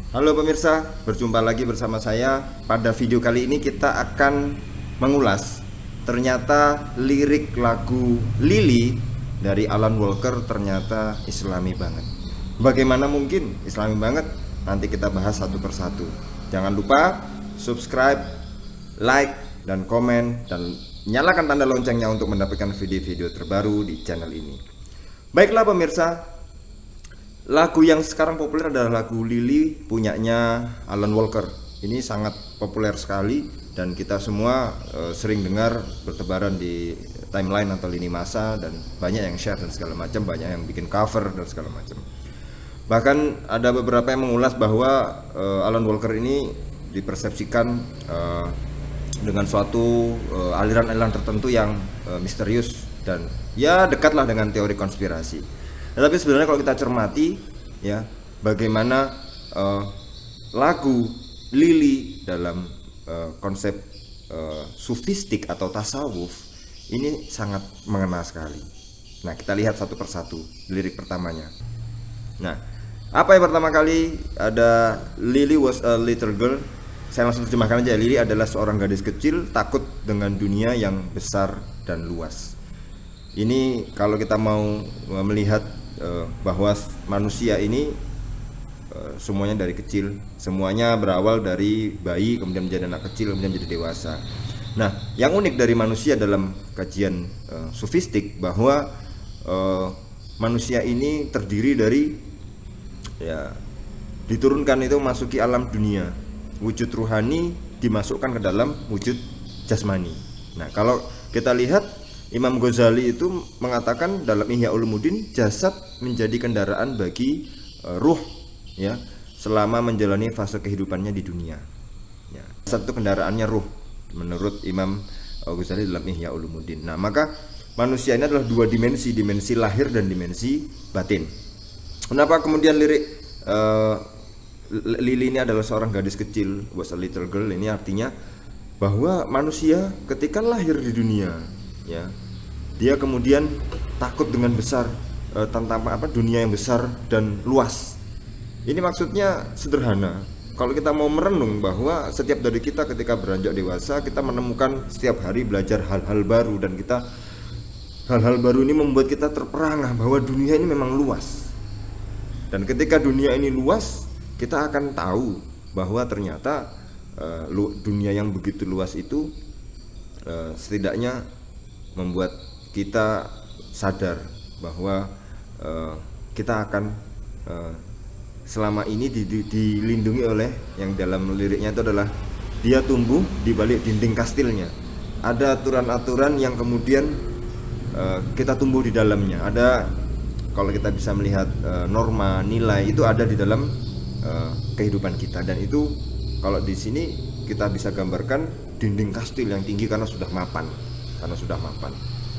Halo pemirsa, berjumpa lagi bersama saya. Pada video kali ini kita akan mengulas ternyata lirik lagu Lily dari Alan Walker ternyata islami banget. Bagaimana mungkin islami banget? Nanti kita bahas satu persatu. Jangan lupa subscribe, like, dan komen, dan nyalakan tanda loncengnya untuk mendapatkan video-video terbaru di channel ini. Baiklah pemirsa, lagu yang sekarang populer adalah lagu Lily punyanya Alan Walker. Ini sangat populer sekali dan kita semua sering dengar bertebaran di timeline atau lini masa, dan banyak yang share dan segala macam, banyak yang bikin cover dan segala macam. Bahkan ada beberapa yang mengulas bahwa Alan Walker ini dipersepsikan dengan suatu aliran-aliran tertentu yang misterius dan ya dekatlah dengan teori konspirasi. Tapi sebenarnya kalau kita cermati ya, bagaimana lagu Lily dalam konsep sufistik atau tasawuf ini sangat mengena sekali. Nah, kita lihat satu persatu lirik pertamanya. Nah, apa yang pertama kali ada, Lily was a little girl. Saya langsung terjemahkan aja. Lily adalah seorang gadis kecil takut dengan dunia yang besar dan luas. Ini kalau kita mau melihat bahwa manusia ini semuanya dari kecil, semuanya berawal dari bayi, kemudian menjadi anak kecil, kemudian menjadi dewasa. Nah, yang unik dari manusia dalam kajian sufistik bahwa manusia ini terdiri dari ya, diturunkan itu masuki alam dunia, wujud ruhani dimasukkan ke dalam wujud jasmani. Nah, kalau kita lihat Imam Ghazali itu mengatakan dalam Ihya Ulumuddin, jasad menjadi kendaraan bagi ruh ya, selama menjalani fase kehidupannya di dunia. Ya, jasad itu kendaraannya ruh menurut Imam Ghazali dalam Ihya Ulumuddin. Nah, maka manusia ini adalah dua dimensi, dimensi lahir dan dimensi batin. Kenapa kemudian lirik Lily ini adalah seorang gadis kecil, was a little girl, ini artinya bahwa manusia ketika lahir di dunia ya, dia kemudian takut dengan besar tentang dunia yang besar dan luas. Ini maksudnya sederhana. Kalau kita mau merenung bahwa setiap dari kita ketika beranjak dewasa, kita menemukan setiap hari belajar hal-hal baru, dan hal-hal baru ini membuat kita terperangah bahwa dunia ini memang luas. Dan ketika dunia ini luas, kita akan tahu bahwa ternyata dunia yang begitu luas itu setidaknya membuat kita sadar bahwa kita akan selama ini dilindungi oleh yang dalam liriknya itu adalah dia tumbuh di balik dinding kastilnya. Ada aturan-aturan yang kemudian kita tumbuh di dalamnya. Ada, kalau kita bisa melihat norma, nilai itu ada di dalam kehidupan kita, dan itu kalau di sini kita bisa gambarkan dinding kastil yang tinggi karena sudah mapan.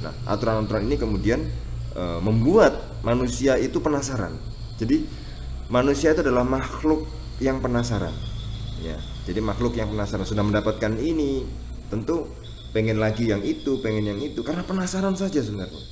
Nah, aturan-aturan ini kemudian membuat manusia itu penasaran. Jadi manusia itu adalah makhluk yang penasaran. Ya, jadi makhluk yang penasaran, sudah mendapatkan ini, tentu pengen lagi yang itu, pengen yang itu, karena penasaran saja sebenarnya.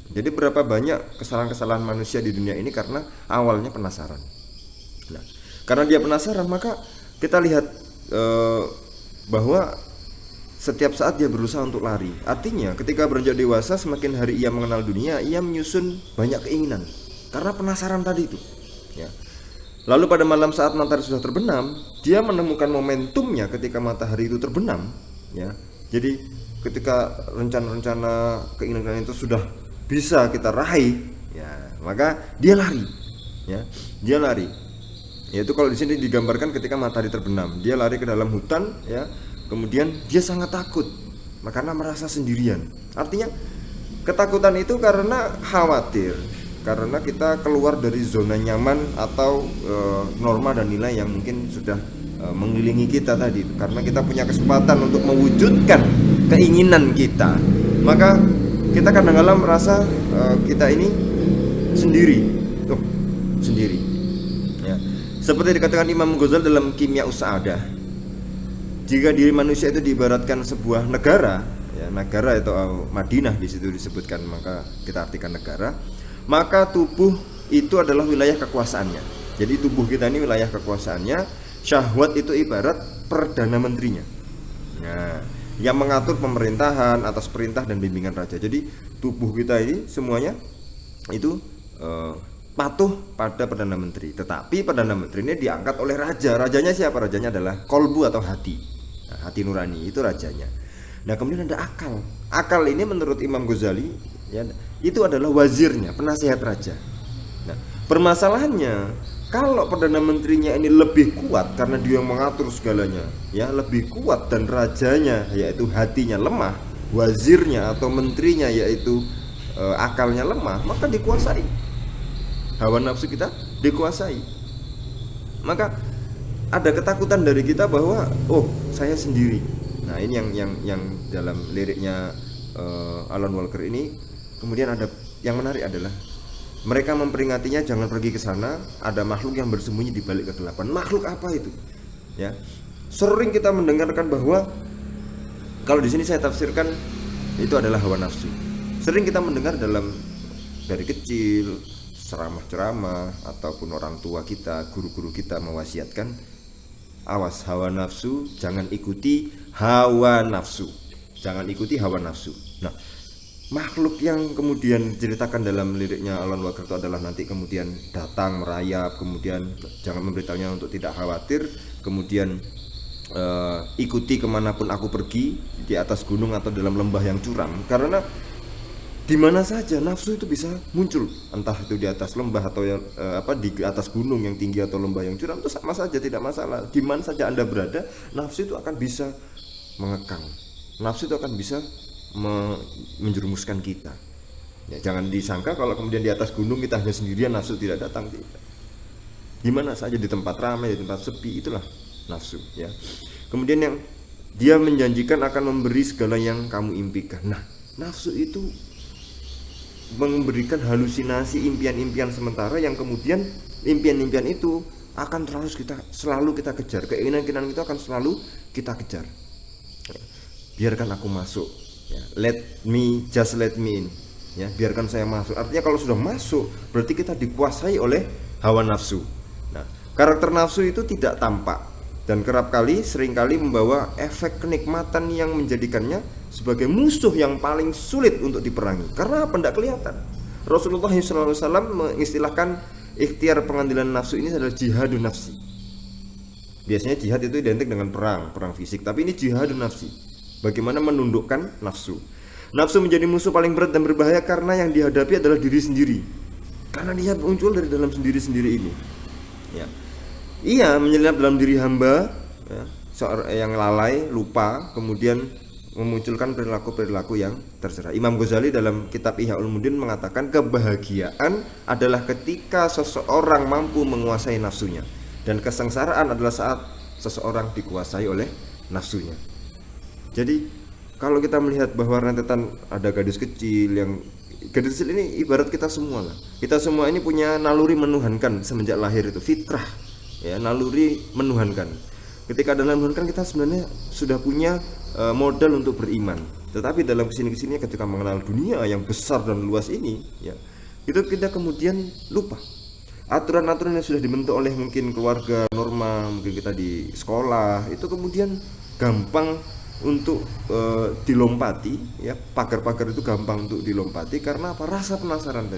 Jadi berapa banyak kesalahan-kesalahan manusia di dunia ini karena awalnya penasaran. Nah, karena dia penasaran, maka kita lihat bahwa setiap saat dia berusaha untuk lari. Artinya ketika beranjak dewasa, semakin hari ia mengenal dunia, ia menyusun banyak keinginan karena penasaran tadi itu ya. Lalu pada malam saat matahari sudah terbenam, dia menemukan momentumnya ketika matahari itu terbenam ya. Jadi ketika rencana-rencana keinginan itu sudah bisa kita raih ya, maka dia lari ya. Dia lari. Yaitu kalau di sini digambarkan ketika matahari terbenam, dia lari ke dalam hutan ya. Kemudian dia sangat takut karena merasa sendirian. Artinya ketakutan itu karena khawatir, karena kita keluar dari zona nyaman atau norma dan nilai yang mungkin sudah mengelilingi kita tadi. Karena kita punya kesempatan untuk mewujudkan keinginan kita, maka kita kadang-kadang merasa kita ini sendiri, sendiri. Ya. Seperti dikatakan Imam Ghazali dalam Kimya Us-Sa'adah, jika diri manusia itu diibaratkan sebuah negara, ya, negara itu Madinah di situ disebutkan, maka kita artikan negara, maka tubuh itu adalah wilayah kekuasaannya. Jadi tubuh kita ini wilayah kekuasaannya, syahwat itu ibarat perdana menterinya. Nah, yang mengatur pemerintahan atas perintah dan bimbingan raja. Jadi tubuh kita ini semuanya itu patuh pada perdana menteri. Tetapi perdana menteri ini diangkat oleh raja. Rajanya siapa? Rajanya adalah kolbu atau hati. Nah, hati nurani itu rajanya. Nah, kemudian ada akal. Akal ini menurut Imam Ghazali ya, itu adalah wazirnya, penasihat raja. Nah, permasalahannya kalau perdana menterinya ini lebih kuat karena dia yang mengatur segalanya, ya lebih kuat, dan rajanya yaitu hatinya lemah, wazirnya atau menterinya yaitu akalnya lemah, maka dikuasai. Hawa nafsu kita dikuasai. Maka ada ketakutan dari kita bahwa oh saya sendiri. Nah ini yang dalam liriknya Alan Walker ini kemudian ada yang menarik adalah mereka memperingatinya jangan pergi ke sana, ada makhluk yang bersembunyi di balik kegelapan. Makhluk apa itu? Ya, sering kita mendengarkan bahwa kalau di sini saya tafsirkan itu adalah hawa nafsu. Sering kita mendengar dari kecil ceramah-ceramah ataupun orang tua kita, guru-guru kita mewasiatkan, awas hawa nafsu, jangan ikuti hawa nafsu. Jangan ikuti hawa nafsu. Nah, makhluk yang kemudian diceritakan dalam liriknya Alan Walker itu adalah nanti kemudian datang merayap, kemudian jangan memberitahunya untuk tidak khawatir, kemudian ikuti kemanapun aku pergi, di atas gunung atau dalam lembah yang curam, karena di mana saja nafsu itu bisa muncul, entah itu di atas lembah atau di atas gunung yang tinggi atau lembah yang curam, itu sama saja, tidak masalah. Di mana saja Anda berada, nafsu itu akan bisa mengekang, nafsu itu akan bisa menjerumuskan kita. Ya, jangan disangka kalau kemudian di atas gunung kita hanya sendirian nafsu tidak datang, tidak. Di mana saja, di tempat ramai, di tempat sepi, itulah nafsu. Ya. Kemudian yang dia menjanjikan akan memberi segala yang kamu impikan. Nah, nafsu itu memberikan halusinasi, impian-impian sementara yang kemudian impian-impian itu akan selalu kita kejar. Keinginan-keinginan itu akan selalu kita kejar. Biarkan aku masuk. Ya, let me in, ya, biarkan saya masuk. Artinya kalau sudah masuk berarti kita dikuasai oleh hawa nafsu. Nah, karakter nafsu itu tidak tampak dan seringkali membawa efek kenikmatan yang menjadikannya sebagai musuh yang paling sulit untuk diperangi. Karena apa? Tidak kelihatan. Rasulullah SAW mengistilahkan ikhtiar pengadilan nafsu ini adalah jihadun nafsi. Biasanya jihad itu identik dengan perang fisik, tapi ini jihadun nafsi. Bagaimana menundukkan nafsu. Nafsu menjadi musuh paling berat dan berbahaya karena yang dihadapi adalah diri sendiri. Karena dia muncul dari dalam sendiri-sendiri ini. Ya. Ia menyelinap dalam diri hamba, ya, seorang yang lalai, lupa, kemudian memunculkan perilaku-perilaku yang tercela. Imam Ghazali dalam kitab Ihya Ulumuddin mengatakan kebahagiaan adalah ketika seseorang mampu menguasai nafsunya, dan kesengsaraan adalah saat seseorang dikuasai oleh nafsunya. Jadi kalau kita melihat bahwa rentetan ada gadis kecil ini ibarat kita semua lah. Kita semua ini punya naluri menuhankan semenjak lahir, itu fitrah, ya, naluri menuhankan. Ketika dalam menuhankan kita sebenarnya sudah punya modal untuk beriman. Tetapi dalam kesini ketika mengenal dunia yang besar dan luas ini, ya, itu kita kemudian lupa aturan-aturan yang sudah dibentuk oleh mungkin keluarga norma, mungkin kita di sekolah, itu kemudian gampang untuk dilompati, ya, pagar-pagar itu gampang untuk dilompati karena apa? Rasa penasaran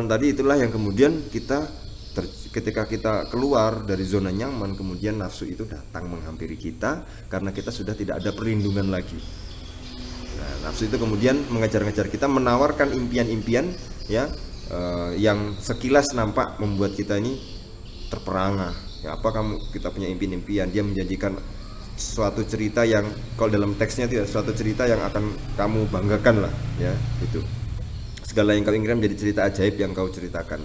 tadi itulah yang kemudian ketika kita keluar dari zona nyaman, kemudian nafsu itu datang menghampiri kita karena kita sudah tidak ada perlindungan lagi. Nah, nafsu itu kemudian mengejar-ngejar kita, menawarkan impian-impian, ya, yang sekilas nampak membuat kita ini terperangah. Ya, kita punya impian-impian. Dia menjanjikan suatu cerita yang kalau dalam teksnya tidak suatu cerita yang akan kamu banggakan lah, ya, itu. Segala yang kau inginkan menjadi cerita ajaib yang kau ceritakan,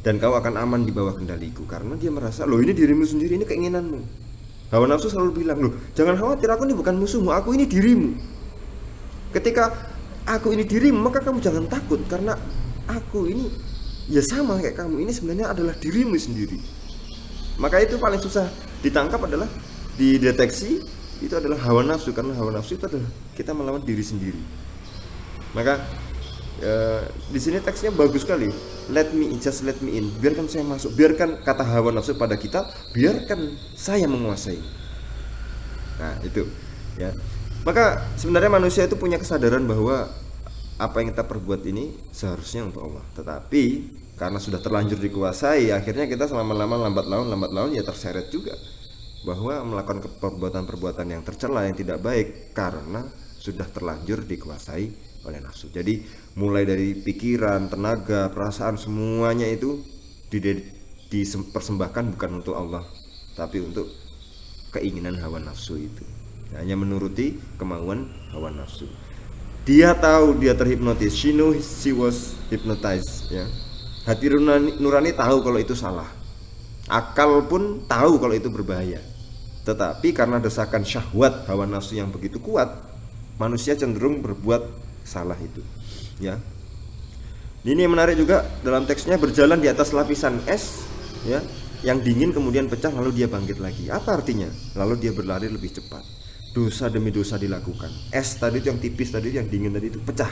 dan kau akan aman di bawah kendaliku. Karena dia merasa, loh, ini dirimu sendiri, ini keinginanmu. Hawa nafsu selalu bilang, loh, jangan khawatir, aku ini bukan musuhmu, aku ini dirimu. Ketika aku ini dirimu, maka kamu jangan takut, karena aku ini ya sama kayak kamu, ini sebenarnya adalah dirimu sendiri. Maka itu paling susah ditangkap adalah dideteksi, itu adalah hawa nafsu, karena hawa nafsu itu adalah kita melawan diri sendiri. Maka di sini teksnya bagus sekali. just let me in, biarkan saya masuk, biarkan, kata hawa nafsu pada kita, biarkan saya menguasai. Nah itu ya. Maka sebenarnya manusia itu punya kesadaran bahwa apa yang kita perbuat ini seharusnya untuk Allah, tetapi karena sudah terlanjur dikuasai, akhirnya kita selama-lama lambat laun ya terseret juga bahwa melakukan perbuatan-perbuatan yang tercela, yang tidak baik, karena sudah terlanjur dikuasai oleh nafsu. Jadi mulai dari pikiran, tenaga, perasaan, semuanya itu dipersembahkan bukan untuk Allah, tapi untuk keinginan hawa nafsu itu. Hanya menuruti kemauan hawa nafsu. Dia tahu dia terhipnotis. She knew she was hypnotized, ya. Hati nurani tahu kalau itu salah. Akal pun tahu kalau itu berbahaya. Tetapi karena desakan syahwat hawa nafsu yang begitu kuat, manusia cenderung berbuat salah itu, ya. Ini menarik juga dalam teksnya, berjalan di atas lapisan es, ya, yang dingin kemudian pecah lalu dia bangkit lagi. Apa artinya? Lalu dia berlari lebih cepat. Dosa demi dosa dilakukan. Es tadi itu yang tipis tadi, yang dingin tadi itu pecah,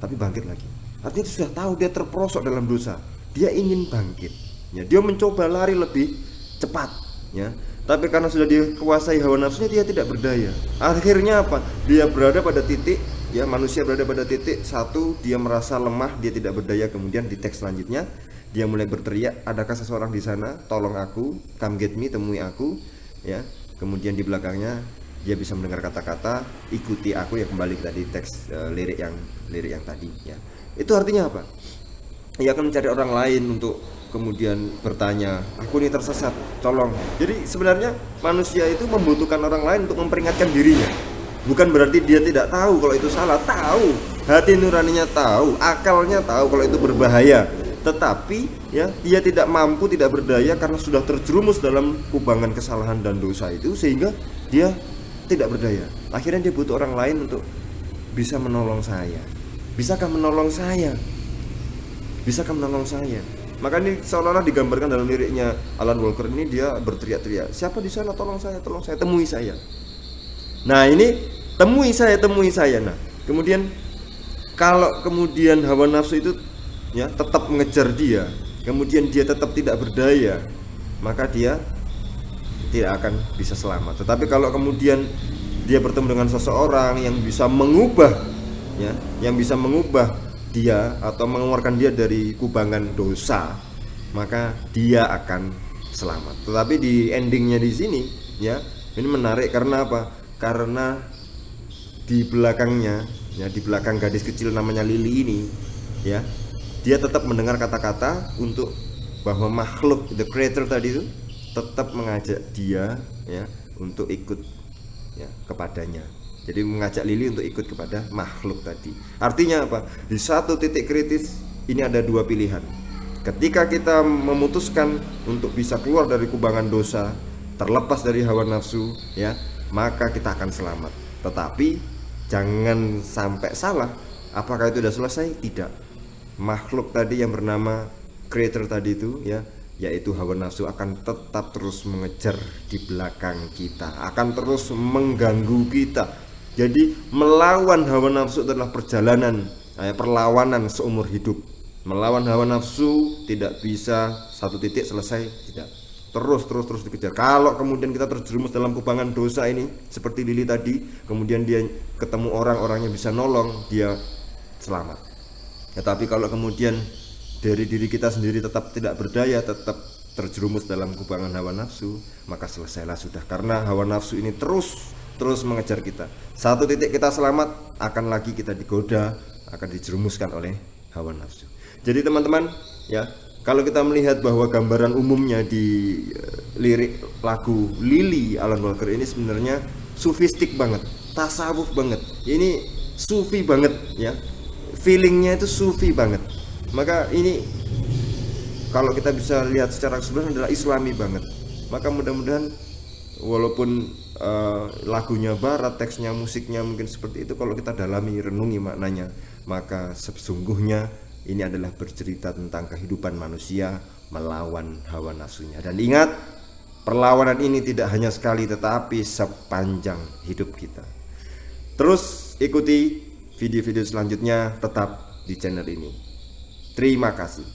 tapi bangkit lagi. Artinya dia sudah tahu dia terperosok dalam dosa. Dia ingin bangkit, ya. Dia mencoba lari lebih cepat, ya. Tapi karena sudah dikuasai hawa nafsunya, dia tidak berdaya. Akhirnya apa? Dia berada pada titik, ya, manusia berada pada titik satu, dia merasa lemah, dia tidak berdaya. Kemudian di teks selanjutnya dia mulai berteriak, adakah seseorang di sana? Tolong aku, come get me, temui aku, ya. Kemudian di belakangnya dia bisa mendengar kata-kata, ikuti aku, yang kembali tadi teks lirik yang tadi, ya. Itu artinya apa? Ia akan mencari orang lain untuk kemudian bertanya, aku ini tersesat, tolong. Jadi sebenarnya manusia itu membutuhkan orang lain untuk memperingatkan dirinya. Bukan berarti dia tidak tahu kalau itu salah, tahu. Hati nuraninya tahu, akalnya tahu kalau itu berbahaya. Tetapi ya, dia tidak mampu, tidak berdaya karena sudah terjerumus dalam kubangan kesalahan dan dosa itu, sehingga dia tidak berdaya. Akhirnya dia butuh orang lain untuk bisa menolong saya. Bisakah menolong saya? Bisakah menolong saya? Maka ini seolah-olah digambarkan dalam liriknya Alan Walker ini, dia berteriak-teriak, siapa di sana, tolong saya, temui saya. Nah ini temui saya. Nah kemudian kalau kemudian hawa nafsu itu, ya, tetap mengejar dia, kemudian dia tetap tidak berdaya, maka dia tidak akan bisa selamat. Tetapi kalau kemudian dia bertemu dengan seseorang yang bisa mengubah, ya, yang bisa mengubah dia atau mengeluarkan dia dari kubangan dosa, maka dia akan selamat. Tetapi di endingnya di sini, ya, ini menarik karena apa? Karena di belakangnya, ya, di belakang gadis kecil namanya Lily ini, ya, dia tetap mendengar kata-kata untuk bahwa makhluk, the creator tadi itu tetap mengajak dia, ya, untuk ikut, ya, kepadanya. Jadi mengajak Lily untuk ikut kepada makhluk tadi. Artinya apa? Di satu titik kritis ini ada dua pilihan. Ketika kita memutuskan untuk bisa keluar dari kubangan dosa, terlepas dari hawa nafsu, ya, maka kita akan selamat. Tetapi jangan sampai salah. Apakah itu sudah selesai? Tidak. Makhluk tadi yang bernama creator tadi itu, ya, yaitu hawa nafsu, akan tetap terus mengejar di belakang kita, akan terus mengganggu kita. Jadi melawan hawa nafsu adalah perjalanan, perlawanan seumur hidup. Melawan hawa nafsu tidak bisa satu titik selesai, tidak. Terus dikejar. Kalau kemudian kita terjerumus dalam kubangan dosa ini, seperti Lily tadi, kemudian dia ketemu orang-orangnya bisa nolong, dia selamat. Tetapi kalau kemudian dari diri kita sendiri tetap tidak berdaya, tetap terjerumus dalam kubangan hawa nafsu, maka selesailah sudah. Karena hawa nafsu ini terus mengejar kita. Satu titik kita selamat, akan lagi kita digoda, akan dijerumuskan oleh hawa nafsu. Jadi teman-teman, ya, kalau kita melihat bahwa gambaran umumnya di lirik lagu Lily Alan Walker ini sebenarnya sufistik banget, tasawuf banget. Ini sufi banget, ya. Feelingnya itu sufi banget. Maka ini kalau kita bisa lihat secara keseluruhan adalah islami banget. Maka mudah-mudahan walaupun lagunya barat, teksnya, musiknya mungkin seperti itu, kalau kita dalami, renungi maknanya, maka sesungguhnya ini adalah bercerita tentang kehidupan manusia melawan hawa nafsunya. Dan ingat, perlawanan ini tidak hanya sekali tetapi sepanjang hidup kita. Terus ikuti video-video selanjutnya tetap di channel ini. Terima kasih.